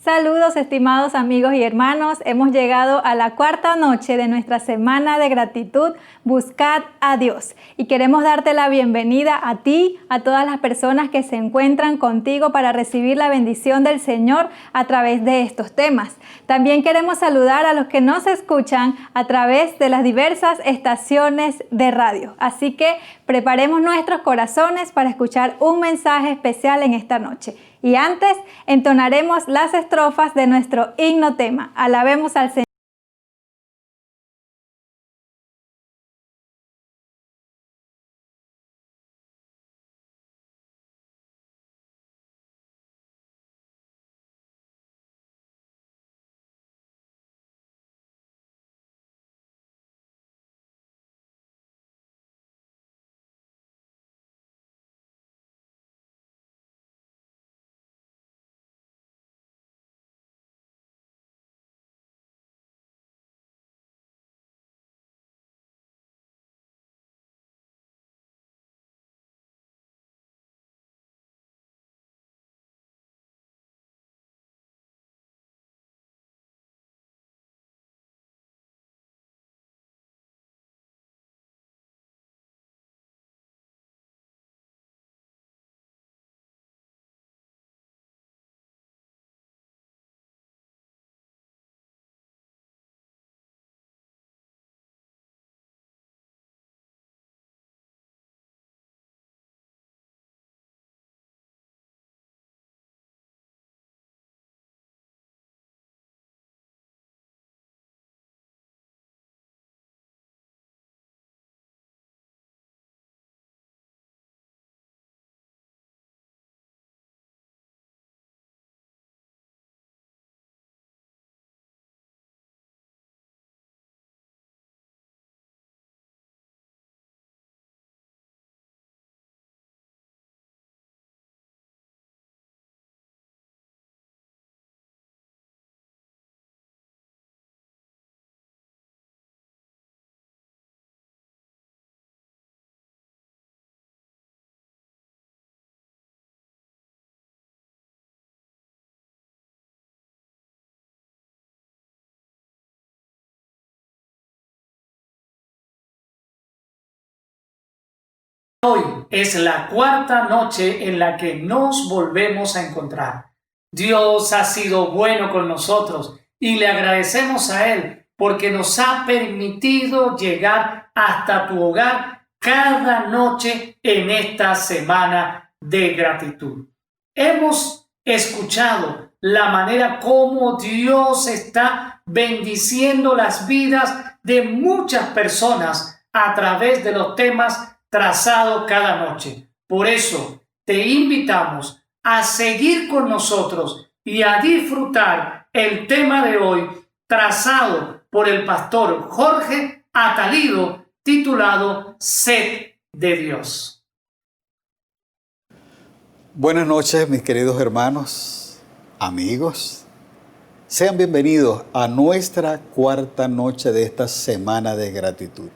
Saludos, estimados amigos y hermanos. Hemos llegado a la cuarta noche de nuestra semana de gratitud, Buscad a Dios. Y queremos darte la bienvenida a ti, a todas las personas que se encuentran contigo para recibir la bendición del Señor a través de estos temas. También queremos saludar a los que nos escuchan a través de las diversas estaciones de radio. Así que preparemos nuestros corazones para escuchar un mensaje especial en esta noche. Y antes entonaremos las estrofas de nuestro himno tema. Alabemos al Señor. Hoy es la cuarta noche en la que nos volvemos a encontrar. Dios ha sido bueno con nosotros y le agradecemos a Él porque nos ha permitido llegar hasta tu hogar cada noche en esta semana de gratitud. Hemos escuchado la manera como Dios está bendiciendo las vidas de muchas personas a través de los temas trazado cada noche. Por eso te invitamos a seguir con nosotros y a disfrutar el tema de hoy trazado por el pastor Jorge Atalido, titulado Sed de Dios. Buenas noches, mis queridos hermanos, amigos. Sean bienvenidos a nuestra cuarta noche de esta semana de gratitud.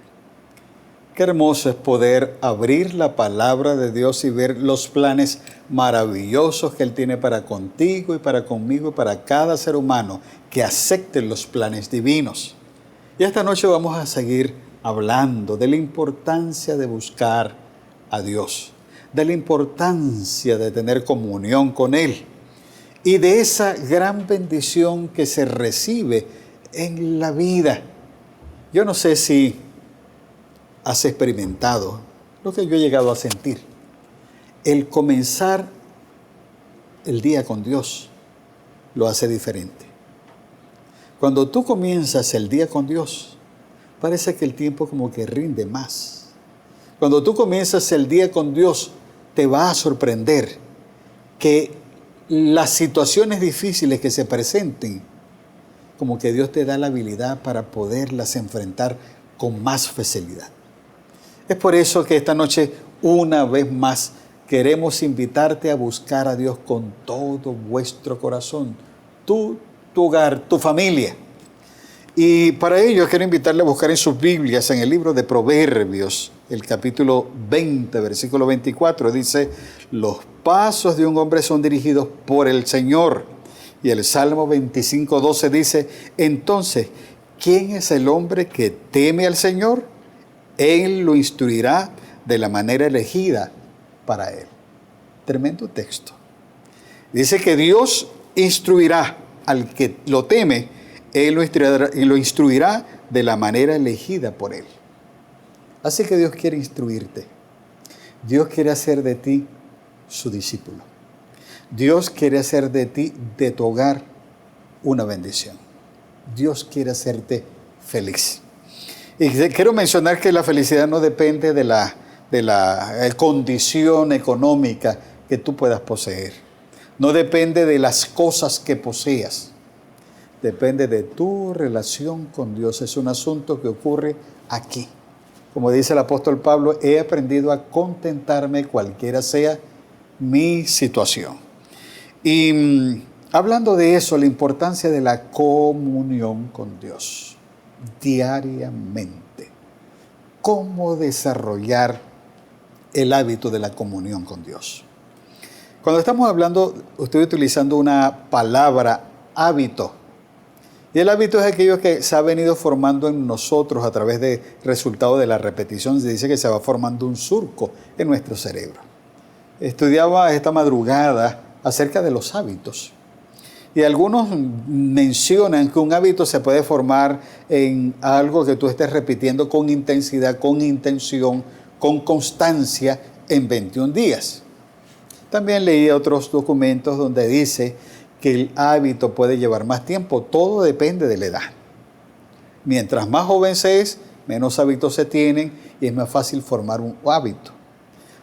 Qué hermoso es poder abrir la palabra de Dios y ver los planes maravillosos que Él tiene para contigo y para conmigo y para cada ser humano que acepte los planes divinos. Y esta noche vamos a seguir hablando de la importancia de buscar a Dios, de la importancia de tener comunión con Él y de esa gran bendición que se recibe en la vida. Yo no sé si has experimentado lo que yo he llegado a sentir. El comenzar el día con Dios lo hace diferente. Cuando tú comienzas el día con Dios, parece que el tiempo como que rinde más. Cuando tú comienzas el día con Dios, te va a sorprender que las situaciones difíciles que se presenten, como que Dios te da la habilidad para poderlas enfrentar con más facilidad. Es por eso que esta noche, una vez más, queremos invitarte a buscar a Dios con todo vuestro corazón, tu hogar, tu familia. Y para ello quiero invitarle a buscar en sus Biblias, en el libro de Proverbios, el capítulo 20, versículo 24, dice: los pasos de un hombre son dirigidos por el Señor, Y el Salmo 25:12 dice, entonces, ¿quién es el hombre que teme al Señor? Él lo instruirá de la manera elegida para él. Tremendo texto. Dice que Dios instruirá al que lo teme, Él lo instruirá de la manera elegida por Él. Así que Dios quiere instruirte. Dios quiere hacer de ti su discípulo. Dios quiere hacer de ti, de tu hogar, una bendición. Dios quiere hacerte feliz. Y quiero mencionar que la felicidad no depende de la condición económica que tú puedas poseer. No depende de las cosas que poseas. Depende de tu relación con Dios. Es un asunto que ocurre aquí. Como dice el apóstol Pablo, he aprendido a contentarme cualquiera sea mi situación. Y hablando de eso, la importancia de la comunión con Dios diariamente. ¿Cómo desarrollar el hábito de la comunión con Dios? Cuando estamos hablando, estoy utilizando una palabra hábito. Y el hábito es aquello que se ha venido formando en nosotros a través de resultado de la repetición. Se dice que se va formando un surco en nuestro cerebro. Estudiaba esta madrugada acerca de los hábitos. Y algunos mencionan que un hábito se puede formar en algo que tú estés repitiendo con intensidad, con intención, con constancia en 21 días. También leí otros documentos donde dice que el hábito puede llevar más tiempo. Todo depende de la edad. Mientras más joven se es, menos hábitos se tienen y es más fácil formar un hábito.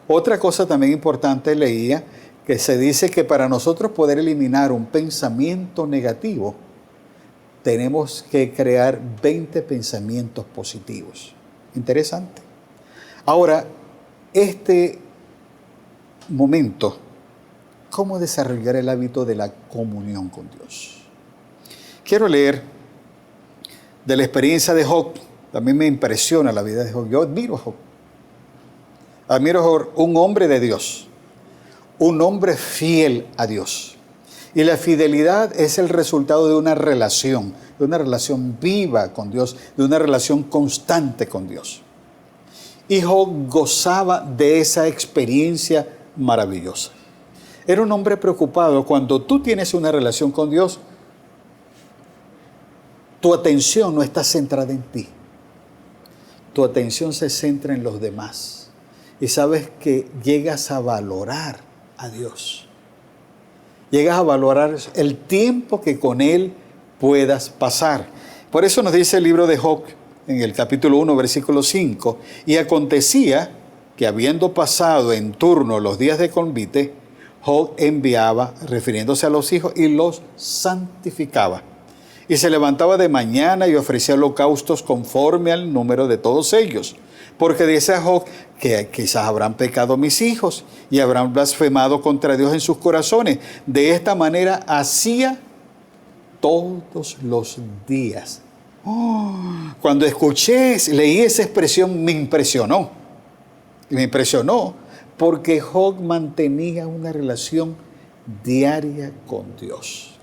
Otra cosa también importante leía que se dice que para nosotros poder eliminar un pensamiento negativo, tenemos que crear 20 pensamientos positivos. Interesante. Ahora, este momento, ¿cómo desarrollar el hábito de la comunión con Dios? Quiero leer de la experiencia de Job. También me impresiona la vida de Job. Yo admiro a Job. Admiro a Job, un hombre de Dios, un hombre fiel a Dios. Y la fidelidad es el resultado de una relación viva con Dios, de una relación constante con Dios. Y Job gozaba de esa experiencia maravillosa. Era un hombre preocupado. Cuando tú tienes una relación con Dios, tu atención no está centrada en ti. Tu atención se centra en los demás. Y sabes que llegas a valorar a Dios. Llegas a valorar el tiempo que con Él puedas pasar. Por eso nos dice el libro de Job, en el capítulo 1, versículo 5, y acontecía que habiendo pasado en turno los días de convite, Job enviaba, refiriéndose a los hijos, y los santificaba. Y se levantaba de mañana y ofrecía holocaustos conforme al número de todos ellos. Porque dice Job que quizás habrán pecado mis hijos y habrán blasfemado contra Dios en sus corazones. De esta manera hacía todos los días. Cuando leí esa expresión, me impresionó. Y me impresionó porque Job mantenía una relación diaria con Dios.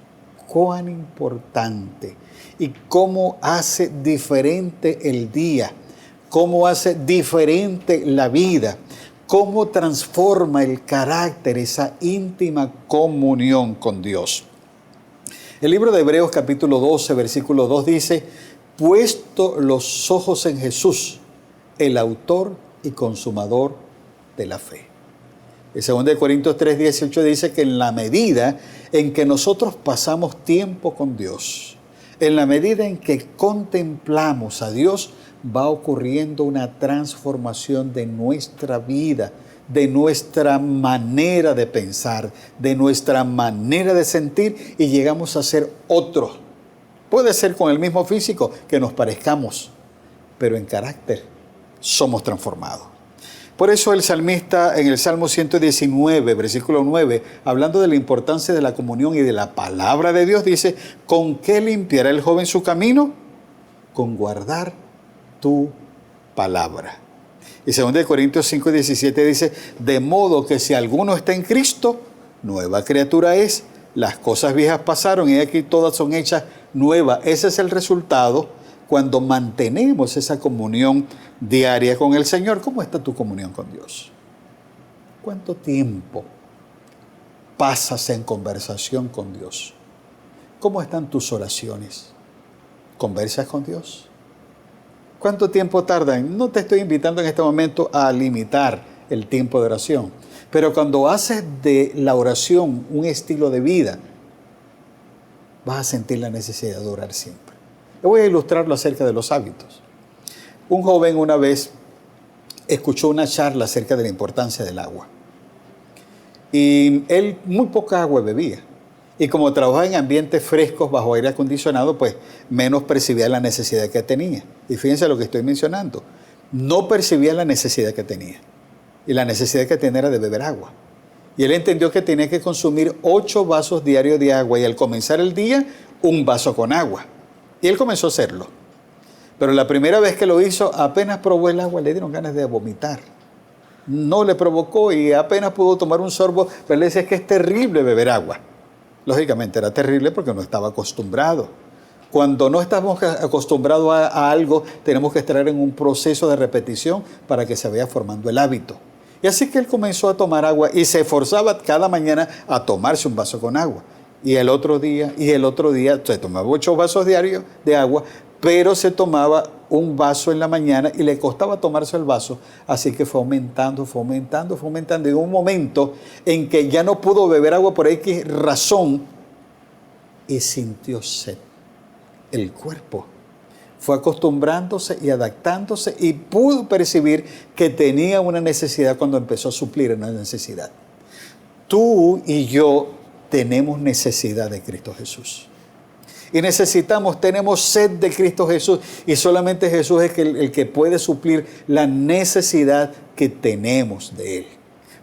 Cuán importante y cómo hace diferente el día, cómo hace diferente la vida, cómo transforma el carácter, esa íntima comunión con Dios. El libro de Hebreos capítulo 12, versículo 2 dice, puesto los ojos en Jesús, el autor y consumador de la fe. Y 2 Corintios 3, 18 dice que en la medida en que nosotros pasamos tiempo con Dios, en la medida en que contemplamos a Dios, va ocurriendo una transformación de nuestra vida, de nuestra manera de pensar, de nuestra manera de sentir y llegamos a ser otros. Puede ser con el mismo físico que nos parezcamos, pero en carácter somos transformados. Por eso el salmista en el Salmo 119, versículo 9, hablando de la importancia de la comunión y de la palabra de Dios, dice, ¿con qué limpiará el joven su camino? Con guardar tu palabra. Y 2 Corintios 5:17 dice, de modo que si alguno está en Cristo, nueva criatura es, las cosas viejas pasaron y aquí todas son hechas nuevas. Ese es el resultado cuando mantenemos esa comunión diaria con el Señor. ¿Cómo está tu comunión con Dios? ¿Cuánto tiempo pasas en conversación con Dios? ¿Cómo están tus oraciones? ¿Conversas con Dios? ¿Cuánto tiempo tardan? No te estoy invitando en este momento a limitar el tiempo de oración, pero cuando haces de la oración un estilo de vida, vas a sentir la necesidad de orar siempre. Le voy a ilustrarlo acerca de los hábitos. Un joven una vez escuchó una charla acerca de la importancia del agua. Y él muy poca agua bebía. Y como trabajaba en ambientes frescos bajo aire acondicionado, pues menos percibía la necesidad que tenía. Y fíjense lo que estoy mencionando. No percibía la necesidad que tenía. Y la necesidad que tenía era de beber agua. Y él entendió que tenía que consumir 8 vasos diarios de agua y al comenzar el día, un vaso con agua. Y él comenzó a hacerlo. Pero la primera vez que lo hizo, apenas probó el agua, le dieron ganas de vomitar. No le provocó y apenas pudo tomar un sorbo, pero le decía que es terrible beber agua. Lógicamente era terrible porque no estaba acostumbrado. Cuando no estamos acostumbrados a algo, tenemos que estar en un proceso de repetición para que se vaya formando el hábito. Y así que él comenzó a tomar agua y se esforzaba cada mañana a tomarse un vaso con agua. Y el otro día se tomaba 8 vasos diarios de agua, pero se tomaba un vaso en la mañana y le costaba tomarse el vaso, así que fue aumentando. Y hubo un momento en que ya no pudo beber agua por X razón y sintió sed. El cuerpo fue acostumbrándose y adaptándose y pudo percibir que tenía una necesidad cuando empezó a suplir una necesidad. Tú y yo tenemos necesidad de Cristo Jesús. Y tenemos sed de Cristo Jesús. Y solamente Jesús es el que puede suplir la necesidad que tenemos de Él.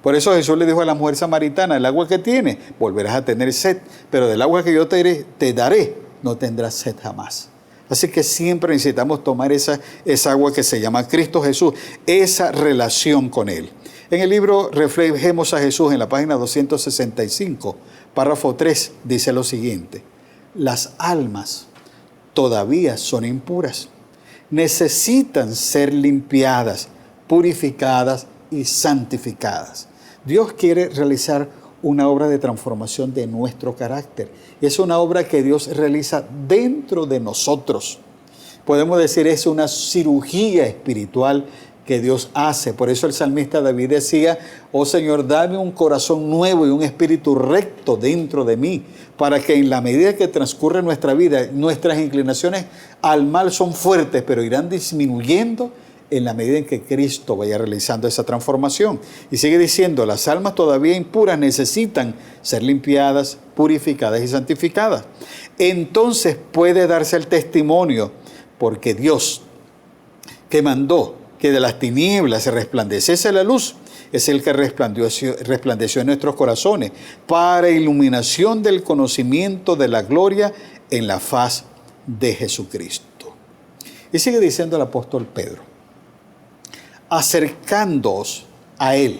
Por eso Jesús le dijo a la mujer samaritana, el agua que tienes, volverás a tener sed. Pero del agua que yo te daré, no tendrás sed jamás. Así que siempre necesitamos tomar esa agua que se llama Cristo Jesús, esa relación con Él. En el libro Reflejemos a Jesús, en la página 265, párrafo 3, dice lo siguiente. Las almas todavía son impuras. Necesitan ser limpiadas, purificadas y santificadas. Dios quiere realizar una obra de transformación de nuestro carácter. Es una obra que Dios realiza dentro de nosotros. Podemos decir, es una cirugía espiritual que Dios hace. Por eso el salmista David decía, oh Señor, dame un corazón nuevo y un espíritu recto dentro de mí, para que en la medida que transcurre nuestra vida, nuestras inclinaciones al mal son fuertes, pero irán disminuyendo en la medida en que Cristo vaya realizando esa transformación. Y sigue diciendo, las almas todavía impuras necesitan ser limpiadas, purificadas y santificadas. Entonces puede darse el testimonio, porque Dios, que mandó que de las tinieblas se resplandeciese la luz, es el que resplandeció en nuestros corazones para iluminación del conocimiento de la gloria en la faz de Jesucristo. Y sigue diciendo el apóstol Pedro, acercándoos a Él.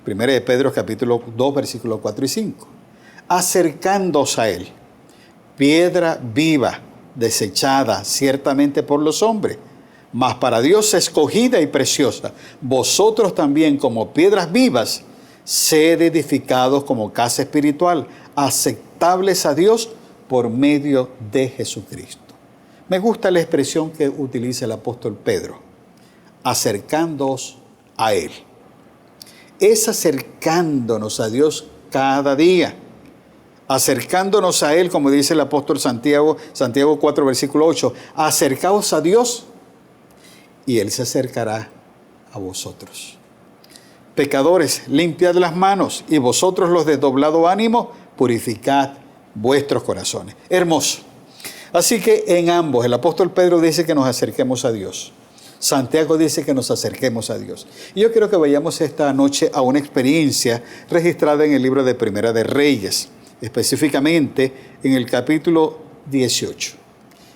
Primera de Pedro capítulo 2, versículos 4 y 5. Acercándoos a Él, piedra viva, desechada ciertamente por los hombres, mas para Dios escogida y preciosa. Vosotros también, como piedras vivas, sed edificados como casa espiritual, aceptables a Dios por medio de Jesucristo. Me gusta la expresión que utiliza el apóstol Pedro, acercándoos a Él. Es acercándonos a Dios cada día. Acercándonos a Él, como dice el apóstol Santiago 4, versículo 8, acercaos a Dios y Él se acercará a vosotros. Pecadores, limpiad las manos, y vosotros los de doblado ánimo, purificad vuestros corazones. Hermoso. Así que en ambos, el apóstol Pedro dice que nos acerquemos a Dios. Santiago dice que nos acerquemos a Dios. Y yo quiero que vayamos esta noche a una experiencia registrada en el libro de Primera de Reyes, específicamente en el capítulo 18.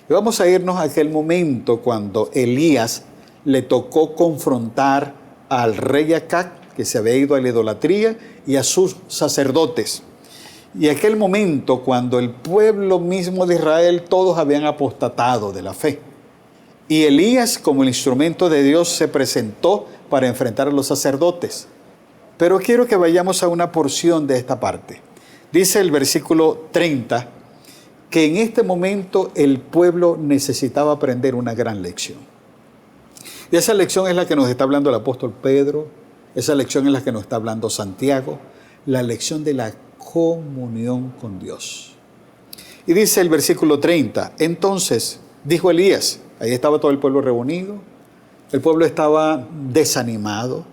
Y vamos a irnos a aquel momento cuando Elías le tocó confrontar al rey Acab, que se había ido a la idolatría, y a sus sacerdotes. Y aquel momento cuando el pueblo mismo de Israel, todos habían apostatado de la fe. Y Elías, como el instrumento de Dios, se presentó para enfrentar a los sacerdotes. Pero quiero que vayamos a una porción de esta parte. Dice el versículo 30 que en este momento el pueblo necesitaba aprender una gran lección. Y esa lección es la que nos está hablando el apóstol Pedro, esa lección es la que nos está hablando Santiago, la lección de la comunión con Dios. Y dice el versículo 30, entonces dijo Elías, ahí estaba todo el pueblo reunido, el pueblo estaba desanimado,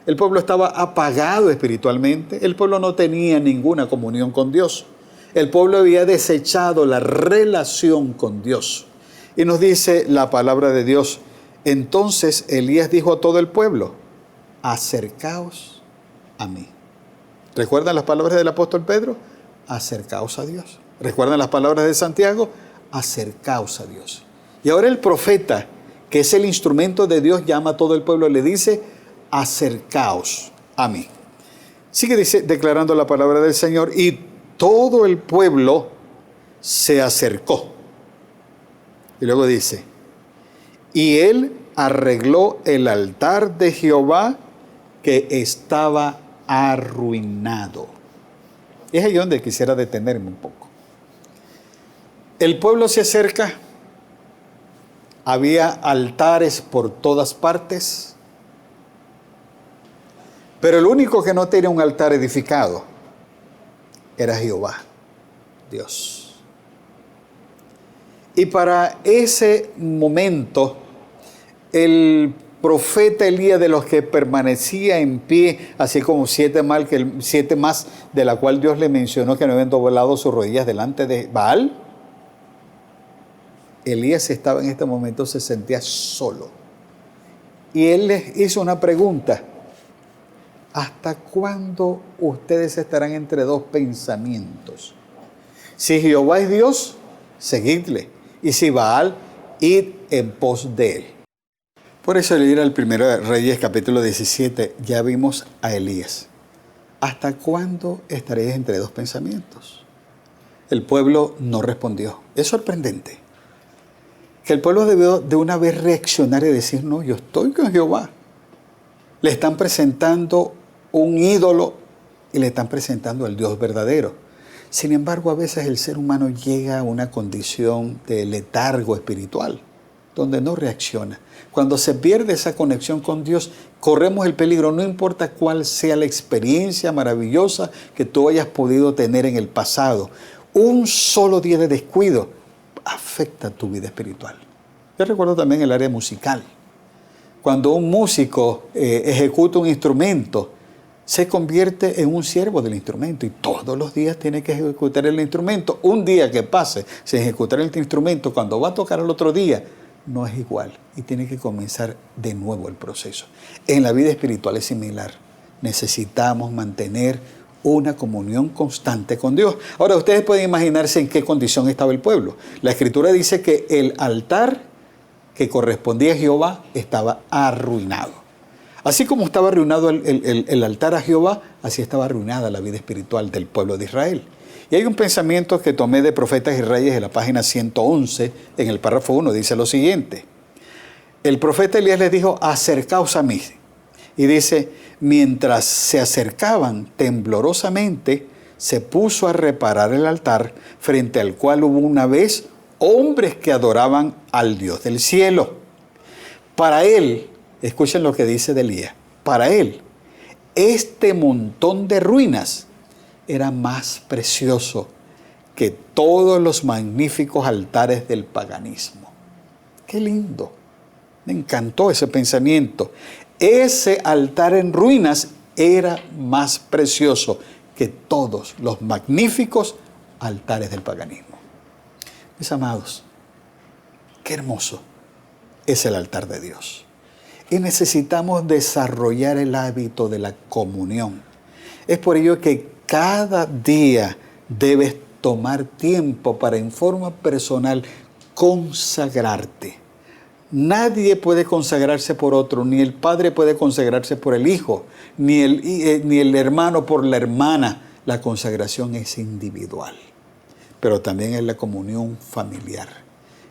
el pueblo estaba apagado espiritualmente, el pueblo no tenía ninguna comunión con Dios, el pueblo había desechado la relación con Dios. Y nos dice la palabra de Dios, entonces Elías dijo a todo el pueblo, acercaos a mí. ¿Recuerdan las palabras del apóstol Pedro? Acercaos a Dios. ¿Recuerdan las palabras de Santiago? Acercaos a Dios. Y ahora el profeta, que es el instrumento de Dios, llama a todo el pueblo y le dice, acercaos a mí. Sigue declarando la palabra del Señor, y todo el pueblo se acercó. Y luego dice, y él arregló el altar de Jehová que estaba arruinado. Es ahí donde quisiera detenerme un poco. El pueblo se acerca, había altares por todas partes, pero el único que no tenía un altar edificado era Jehová, Dios. Y para ese momento, el profeta Elías, de los que permanecía en pie, así como 7 más, de la cual Dios le mencionó que no habían doblado sus rodillas delante de Baal, Elías estaba en este momento, se sentía solo. Y él les hizo una pregunta, ¿hasta cuándo ustedes estarán entre dos pensamientos? Si Jehová es Dios, seguidle, y si Baal, id en pos de él. Por eso al ir al 1 Reyes capítulo 17 ya vimos a Elías. ¿Hasta cuándo estaréis entre dos pensamientos? El pueblo no respondió. Es sorprendente que el pueblo debió de una vez reaccionar y decir, no, yo estoy con Jehová. Le están presentando un ídolo y le están presentando al Dios verdadero. Sin embargo, a veces el ser humano llega a una condición de letargo espiritual, donde no reacciona. Cuando se pierde esa conexión con Dios, corremos el peligro, no importa cuál sea la experiencia maravillosa que tú hayas podido tener en el pasado. Un solo día de descuido afecta tu vida espiritual. Yo recuerdo también el área musical. Cuando un músico ejecuta un instrumento, se convierte en un siervo del instrumento y todos los días tiene que ejecutar el instrumento. Un día que pase sin ejecutar el instrumento, cuando va a tocar el otro día, no es igual y tiene que comenzar de nuevo el proceso. En la vida espiritual es similar. Necesitamos mantener una comunión constante con Dios. Ahora, ustedes pueden imaginarse en qué condición estaba el pueblo. La Escritura dice que el altar que correspondía a Jehová estaba arruinado. Así como estaba arruinado el altar a Jehová, así estaba arruinada la vida espiritual del pueblo de Israel. Y hay un pensamiento que tomé de Profetas y Reyes en la página 111, en el párrafo 1, dice lo siguiente. El profeta Elías les dijo, acercaos a mí. Y dice, mientras se acercaban temblorosamente, se puso a reparar el altar, frente al cual hubo una vez hombres que adoraban al Dios del cielo. Para él, escuchen lo que dice de Elías, para él, este montón de ruinas era más precioso que todos los magníficos altares del paganismo. ¡Qué lindo! Me encantó ese pensamiento. Ese altar en ruinas era más precioso que todos los magníficos altares del paganismo. Mis amados, qué hermoso es el altar de Dios. Y necesitamos desarrollar el hábito de la comunión. Es por ello que cada día debes tomar tiempo para en forma personal consagrarte. Nadie puede consagrarse por otro, ni el padre puede consagrarse por el hijo, ni el hermano por la hermana. La consagración es individual, pero también es la comunión familiar.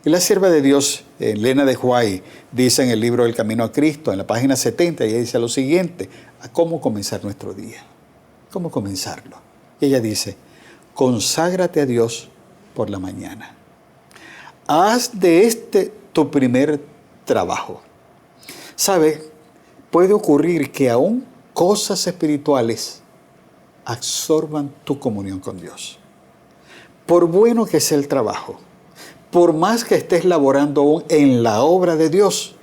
Y la sierva de Dios, Elena de White, dice en el libro El Camino a Cristo, en la página 70, ella dice lo siguiente: ¿a cómo comenzar nuestro día? ¿Cómo comenzarlo? Y ella dice: conságrate a Dios por la mañana. Haz de este tu primer trabajo. ¿Sabe? Puede ocurrir que aún cosas espirituales absorban tu comunión con Dios. Por bueno que sea el trabajo, por más que estés laborando aún en la obra de Dios,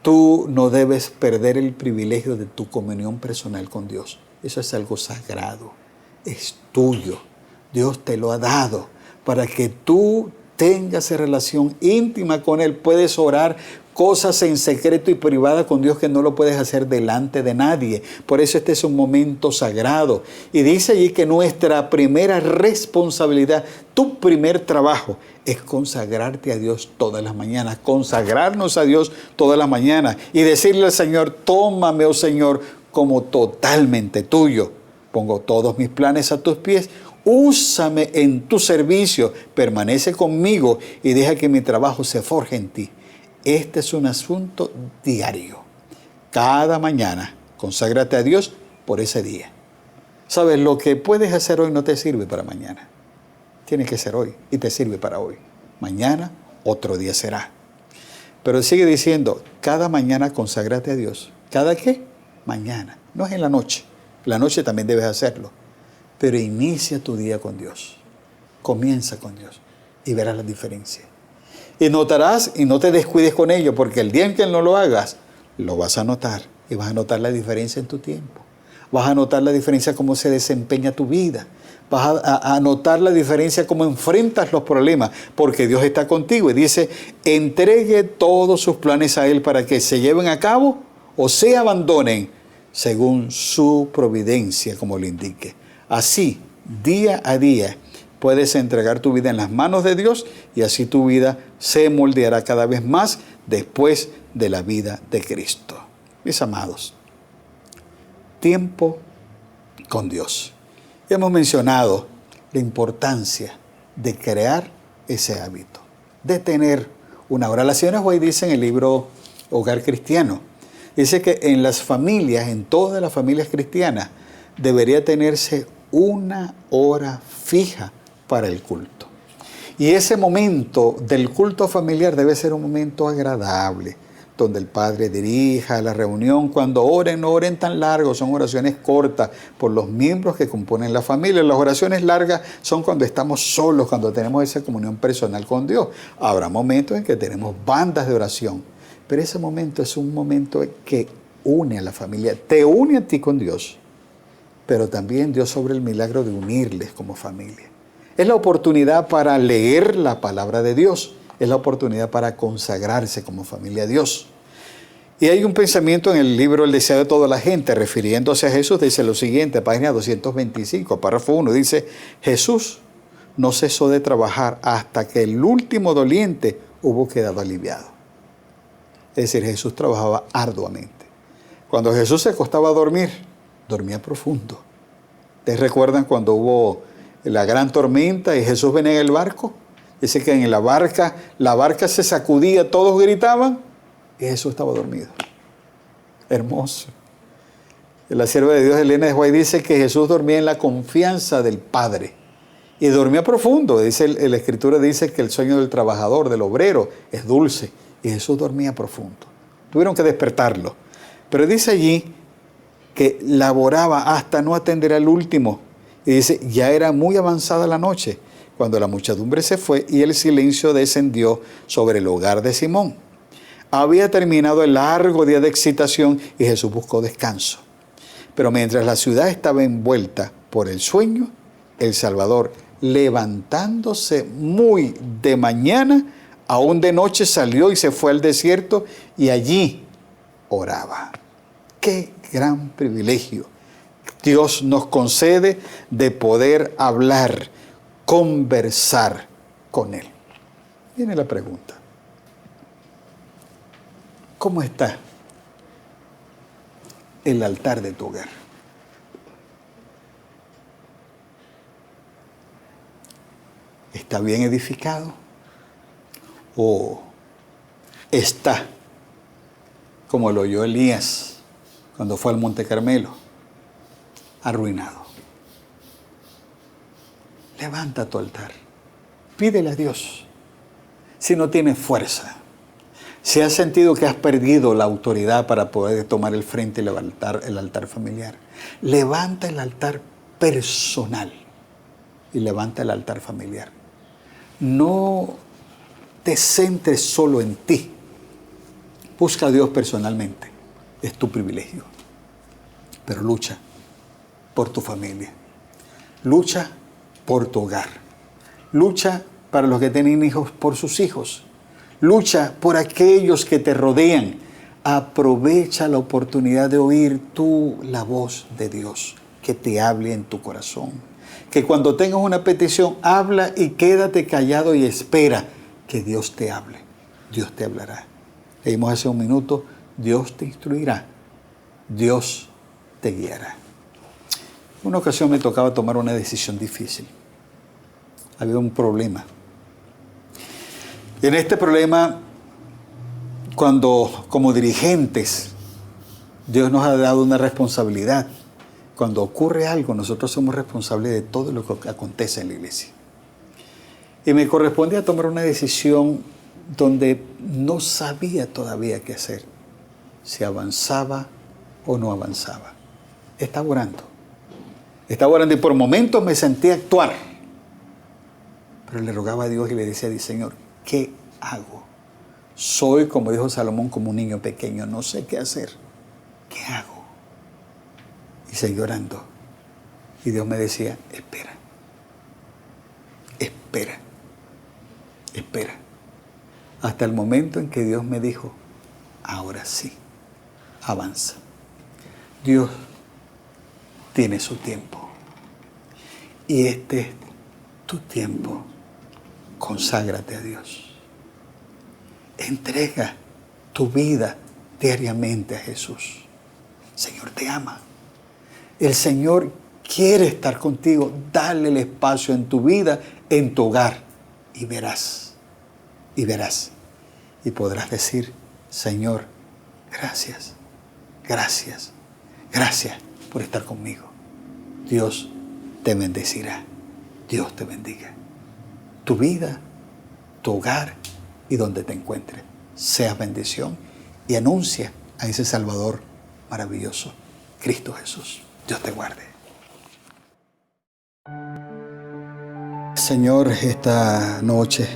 tú no debes perder el privilegio de tu comunión personal con Dios. Eso es algo sagrado, es tuyo. Dios te lo ha dado para que tú tengas relación íntima con Él. Puedes orar cosas en secreto y privada con Dios que no lo puedes hacer delante de nadie. Por eso este es un momento sagrado. Y dice allí que nuestra primera responsabilidad, tu primer trabajo, es consagrarte a Dios todas las mañanas, consagrarnos a Dios todas las mañanas y decirle al Señor: tómame, oh Señor, como totalmente tuyo. Pongo todos mis planes a tus pies. Úsame en tu servicio, permanece conmigo y deja que mi trabajo se forje en ti. Este es un asunto diario. Cada mañana, conságrate a Dios por ese día. ¿Sabes? Lo que puedes hacer hoy no te sirve para mañana. Tiene que ser hoy y te sirve para hoy. Mañana, otro día será. Pero sigue diciendo, cada mañana conságrate a Dios. ¿Cada qué? Mañana. No es en la noche. La noche también debes hacerlo. Pero inicia tu día con Dios. Comienza con Dios y verás la diferencia. Y notarás, y no te descuides con ello, porque el día en que no lo hagas, lo vas a notar. Y vas a notar la diferencia en tu tiempo. Vas a notar la diferencia cómo se desempeña tu vida. Vas a notar la diferencia cómo enfrentas los problemas, porque Dios está contigo. Y dice, entregue todos sus planes a Él para que se lleven a cabo o se abandonen según su providencia, como le indique. Así, día a día, puedes entregar tu vida en las manos de Dios y así tu vida se moldeará cada vez más después de la vida de Cristo. Mis amados, tiempo con Dios. Hemos mencionado la importancia de crear ese hábito, de tener una hora. La señora White dice en el libro Hogar Cristiano, dice que en las familias, en todas las familias cristianas, debería tenerse una hora fija para el culto. Y ese momento del culto familiar debe ser un momento agradable, donde el padre dirija la reunión. Cuando oren, no oren tan largo, son oraciones cortas por los miembros que componen la familia. Las oraciones largas son cuando estamos solos, cuando tenemos esa comunión personal con Dios. Habrá momentos en que tenemos bandas de oración, pero ese momento es un momento que une a la familia, te une a ti con Dios, pero también Dios obra el milagro de unirles como familia. Es la oportunidad para leer la palabra de Dios. Es la oportunidad para consagrarse como familia a Dios. Y hay un pensamiento en el libro El deseo de toda la gente, refiriéndose a Jesús, dice lo siguiente, página 225, párrafo 1, dice, Jesús no cesó de trabajar hasta que el último doliente hubo quedado aliviado. Es decir, Jesús trabajaba arduamente. Cuando Jesús se acostaba a dormir, dormía profundo. ¿Ustedes recuerdan cuando hubo la gran tormenta y Jesús venía en el barco? Dice que en la barca se sacudía, todos gritaban y Jesús estaba dormido. Hermoso. La sierva de Dios, Elena de White, dice que Jesús dormía en la confianza del Padre y dormía profundo. Dice, la Escritura dice que el sueño del trabajador, del obrero, es dulce y Jesús dormía profundo. Tuvieron que despertarlo. Pero dice allí que laboraba hasta no atender al último. Y dice, ya era muy avanzada la noche cuando la muchedumbre se fue y el silencio descendió sobre el hogar de Simón. Había terminado el largo día de excitación y Jesús buscó descanso. Pero mientras la ciudad estaba envuelta por el sueño, el Salvador, levantándose muy de mañana, aún de noche salió y se fue al desierto y allí oraba. ¡Qué gran privilegio Dios nos concede de poder hablar, conversar con Él! Viene la pregunta. ¿Cómo está el altar de tu hogar? ¿Está bien edificado? ¿O está como lo oyó Elías cuando fue al Monte Carmelo? Arruinado. Levanta tu altar. Pídele a Dios. Si no tienes fuerza, si has sentido que has perdido la autoridad para poder tomar el frente y levantar el altar familiar, levanta el altar personal y levanta el altar familiar. No te centres solo en ti. Busca a Dios personalmente. Es tu privilegio. Pero lucha por tu familia. Lucha por tu hogar. Lucha para los que tienen hijos por sus hijos. Lucha por aquellos que te rodean. Aprovecha la oportunidad de oír tú la voz de Dios que te hable en tu corazón. Que cuando tengas una petición, habla y quédate callado y espera que Dios te hable. Dios te hablará. Leímos hace un minuto, Dios te instruirá. Dios te guiará. Una ocasión me tocaba tomar una decisión difícil. Había un problema. Y en este problema, cuando como dirigentes, Dios nos ha dado una responsabilidad. Cuando ocurre algo, nosotros somos responsables de todo lo que acontece en la iglesia. Y me correspondía tomar una decisión donde no sabía todavía qué hacer. Si avanzaba o no avanzaba. Estaba orando y por momentos me sentí actuar. Pero le rogaba a Dios y le decía a Señor, ¿qué hago? Soy, como dijo Salomón, como un niño pequeño, no sé qué hacer. ¿Qué hago? Y seguí orando. Y Dios me decía, espera. Espera. Espera. Hasta el momento en que Dios me dijo, ahora sí, avanza. Dios tiene su tiempo. Y este es tu tiempo. Conságrate a Dios. Entrega tu vida diariamente a Jesús. El Señor te ama. El Señor quiere estar contigo. Dale el espacio en tu vida, en tu hogar. Y verás. Y podrás decir, Señor, gracias. Gracias. Gracias por estar conmigo. Dios te bendecirá. Dios te bendiga. Tu vida, tu hogar y donde te encuentres. Sea bendición y anuncia a ese Salvador maravilloso, Cristo Jesús. Dios te guarde. Señor, esta noche,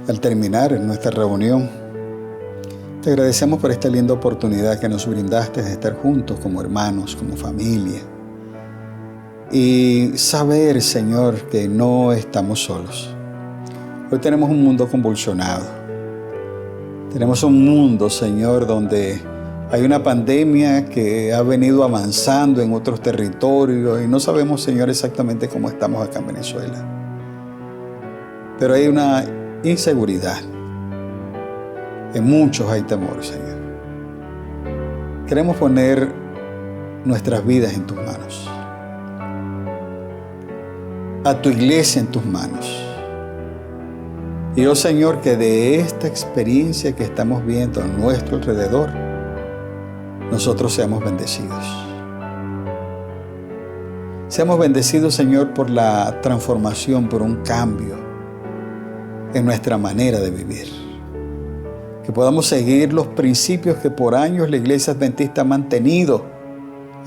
al terminar nuestra reunión, te agradecemos por esta linda oportunidad que nos brindaste de estar juntos como hermanos, como familia. Y saber, Señor, que no estamos solos. Hoy tenemos un mundo convulsionado. Tenemos un mundo, Señor, donde hay una pandemia que ha venido avanzando en otros territorios y no sabemos, Señor, exactamente cómo estamos acá en Venezuela. Pero hay una inseguridad. En muchos hay temor, Señor. Queremos poner nuestras vidas en tus manos. A tu iglesia en tus manos. Y oh Señor, que de esta experiencia que estamos viendo a nuestro alrededor, nosotros seamos bendecidos. Seamos bendecidos, Señor, por la transformación, por un cambio en nuestra manera de vivir. Que podamos seguir los principios que por años la Iglesia Adventista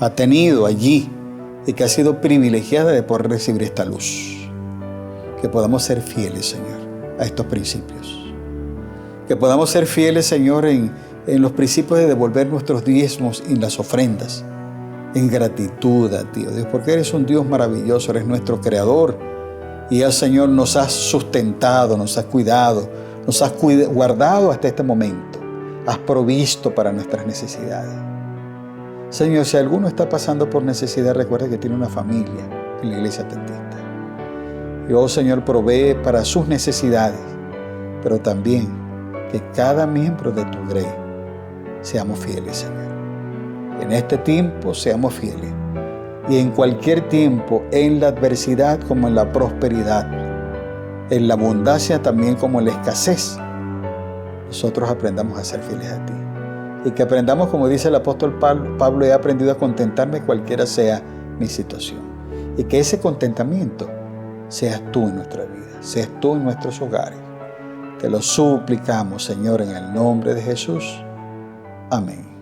ha tenido allí y que ha sido privilegiada de poder recibir esta luz. Que podamos ser fieles, Señor, a estos principios. Que podamos ser fieles, Señor, en los principios de devolver nuestros diezmos y las ofrendas, en gratitud a ti, Dios, porque eres un Dios maravilloso, eres nuestro Creador. Y el Señor nos has sustentado, nos has cuidado, nos has guardado hasta este momento. Has provisto para nuestras necesidades. Señor, si alguno está pasando por necesidad, recuerda que tiene una familia en la Iglesia Adventista. Y oh Señor, provee para sus necesidades, pero también que cada miembro de tu grey seamos fieles, Señor. En este tiempo seamos fieles. Y en cualquier tiempo, en la adversidad como en la prosperidad, en la abundancia también como en la escasez, nosotros aprendamos a ser fieles a ti. Y que aprendamos, como dice el apóstol Pablo, he aprendido a contentarme cualquiera sea mi situación. Y que ese contentamiento seas tú en nuestra vida, seas tú en nuestros hogares. Te lo suplicamos, Señor, en el nombre de Jesús. Amén.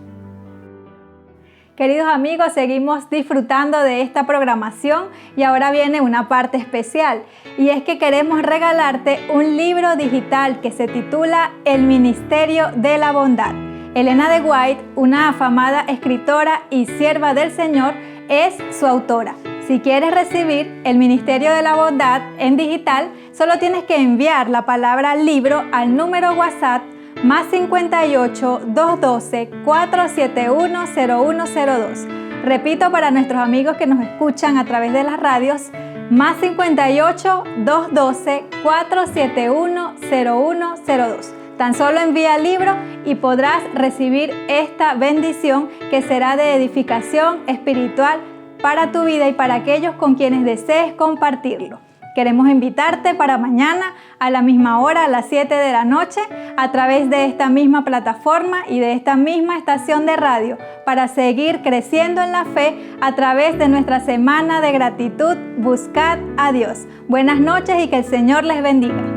Queridos amigos, seguimos disfrutando de esta programación y ahora viene una parte especial, y es que queremos regalarte un libro digital que se titula El Ministerio de la Bondad. Elena de White, una afamada escritora y sierva del Señor, es su autora. Si quieres recibir El Ministerio de la Bondad en digital, solo tienes que enviar la palabra libro al número WhatsApp más 58 212 471 0102. Repito para nuestros amigos que nos escuchan a través de las radios, más 58 212 471 0102. Tan solo envía el libro y podrás recibir esta bendición que será de edificación espiritual para tu vida y para aquellos con quienes desees compartirlo. Queremos invitarte para mañana a la misma hora, a las 7 de la noche, a través de esta misma plataforma y de esta misma estación de radio, para seguir creciendo en la fe a través de nuestra semana de gratitud. Buscad a Dios. Buenas noches y que el Señor les bendiga.